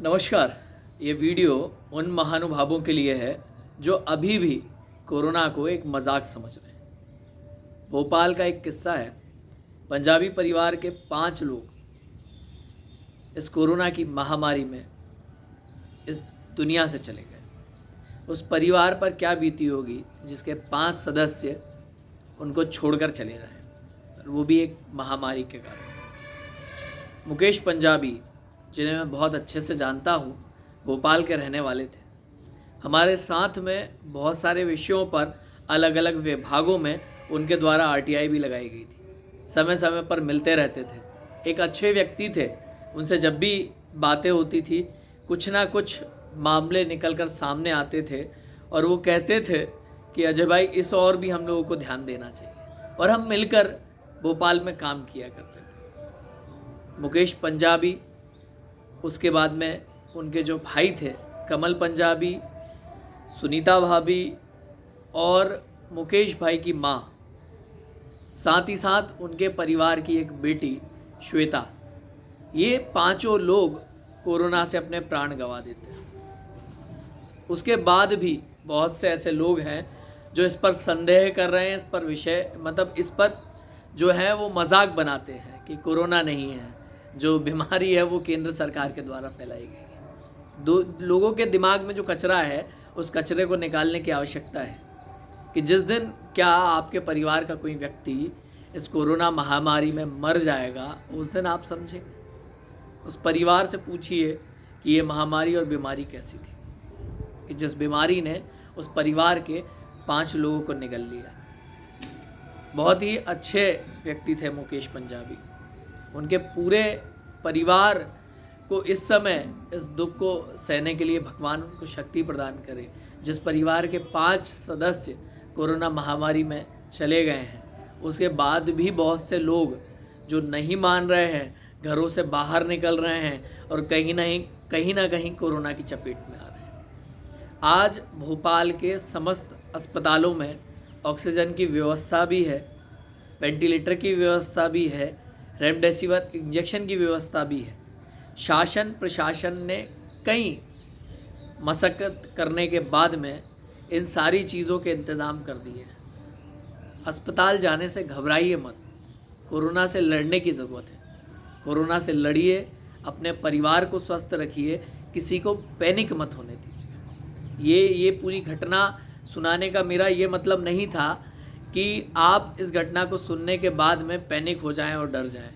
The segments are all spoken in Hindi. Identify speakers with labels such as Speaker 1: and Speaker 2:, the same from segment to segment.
Speaker 1: नमस्कार। ये वीडियो उन महानुभावों के लिए है जो अभी भी कोरोना को एक मजाक समझ रहे हैं। भोपाल का एक किस्सा है। पंजाबी परिवार के 5 लोग इस कोरोना की महामारी में इस दुनिया से चले गए। उस परिवार पर क्या बीती होगी जिसके 5 सदस्य उनको छोड़कर चले गए, और वो भी एक महामारी के कारण। मुकेश पंजाबी, जिन्हें मैं बहुत अच्छे से जानता हूँ, भोपाल के रहने वाले थे। हमारे साथ में बहुत सारे विषयों पर अलग अलग विभागों में उनके द्वारा आरटीआई भी लगाई गई थी। समय समय पर मिलते रहते थे। एक अच्छे व्यक्ति थे। उनसे जब भी बातें होती थी, कुछ ना कुछ मामले निकल कर सामने आते थे और वो कहते थे कि अजय भाई, इस और भी हम लोगों को ध्यान देना चाहिए, और हम मिलकर भोपाल में काम किया करते थे। मुकेश पंजाबी, उसके बाद में उनके जो भाई थे कमल पंजाबी, सुनीता भाभी और मुकेश भाई की माँ, साथ ही साथ उनके परिवार की एक बेटी श्वेता, ये 5 लोग कोरोना से अपने प्राण गंवा देते हैं। उसके बाद भी बहुत से ऐसे लोग हैं जो इस पर संदेह कर रहे हैं, इस पर जो है वो मजाक बनाते हैं कि कोरोना नहीं है, जो बीमारी है वो केंद्र सरकार के द्वारा फैलाई गई है। लोगों के दिमाग में जो कचरा है, उस कचरे को निकालने की आवश्यकता है कि जिस दिन क्या आपके परिवार का कोई व्यक्ति इस कोरोना महामारी में मर जाएगा, उस दिन आप समझेंगे। उस परिवार से पूछिए कि ये महामारी और बीमारी कैसी थी, कि जिस बीमारी ने उस परिवार के 5 लोगों को निगल लिया। बहुत ही अच्छे व्यक्ति थे मुकेश पंजाबी। उनके पूरे परिवार को इस समय इस दुख को सहने के लिए भगवान उनको शक्ति प्रदान करे। जिस परिवार के 5 सदस्य कोरोना महामारी में चले गए हैं, उसके बाद भी बहुत से लोग जो नहीं मान रहे हैं, घरों से बाहर निकल रहे हैं और कहीं ना कहीं कोरोना की चपेट में आ रहे हैं। आज भोपाल के समस्त अस्पतालों में ऑक्सीजन की व्यवस्था भी है, वेंटिलेटर की व्यवस्था भी है, रेमडेसिविर इंजेक्शन की व्यवस्था भी है। शासन प्रशासन ने कई मशक्कत करने के बाद में इन सारी चीज़ों के इंतज़ाम कर दिए हैं। अस्पताल जाने से घबराइए मत। कोरोना से लड़ने की ज़रूरत है। कोरोना से लड़िए, अपने परिवार को स्वस्थ रखिए, किसी को पैनिक मत होने दीजिए। ये पूरी घटना सुनाने का मेरा ये मतलब नहीं था कि आप इस घटना को सुनने के बाद में पैनिक हो जाएं और डर जाएं।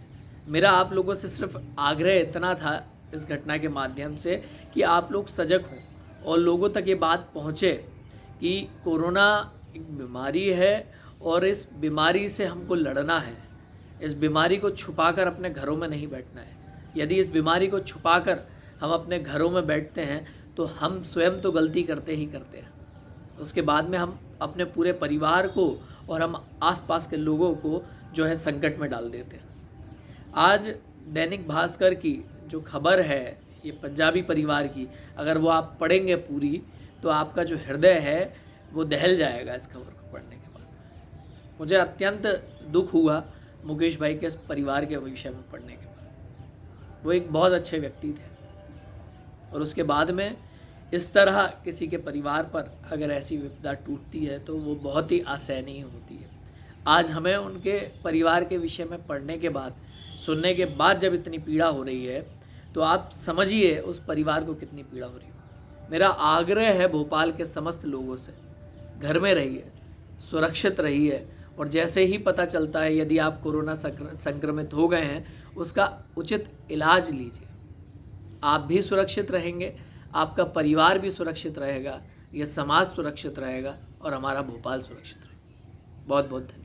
Speaker 1: मेरा आप लोगों से सिर्फ आग्रह इतना था इस घटना के माध्यम से कि आप लोग सजग हों और लोगों तक ये बात पहुँचे कि कोरोना एक बीमारी है और इस बीमारी से हमको लड़ना है। इस बीमारी को छुपाकर अपने घरों में नहीं बैठना है। यदि इस बीमारी को छुपाकर हम अपने घरों में बैठते हैं तो हम स्वयं तो गलती करते ही करते हैं। उसके बाद में हम अपने पूरे परिवार को और हम आसपास के लोगों को जो है संकट में डाल देते हैं। आज दैनिक भास्कर की जो खबर है ये पंजाबी परिवार की, अगर वो आप पढ़ेंगे पूरी, तो आपका जो हृदय है वो दहल जाएगा इस खबर को पढ़ने के बाद। मुझे अत्यंत दुख हुआ मुकेश भाई के इस परिवार के विषय में पढ़ने के बाद। वो एक बहुत अच्छे व्यक्ति थे, और उसके बाद में इस तरह किसी के परिवार पर अगर ऐसी विपदा टूटती है तो वो बहुत ही असहनीय होती है। आज हमें उनके परिवार के विषय में पढ़ने के बाद, सुनने के बाद जब इतनी पीड़ा हो रही है, तो आप समझिए उस परिवार को कितनी पीड़ा हो रही है। मेरा आग्रह है भोपाल के समस्त लोगों से, घर में रहिए, सुरक्षित रहिए, और जैसे ही पता चलता है यदि आप कोरोना संक्रमित हो गए हैं, उसका उचित इलाज लीजिए। आप भी सुरक्षित रहेंगे, आपका परिवार भी सुरक्षित रहेगा, ये समाज सुरक्षित रहेगा और हमारा भोपाल सुरक्षित रहेगा। बहुत बहुत धन्यवाद।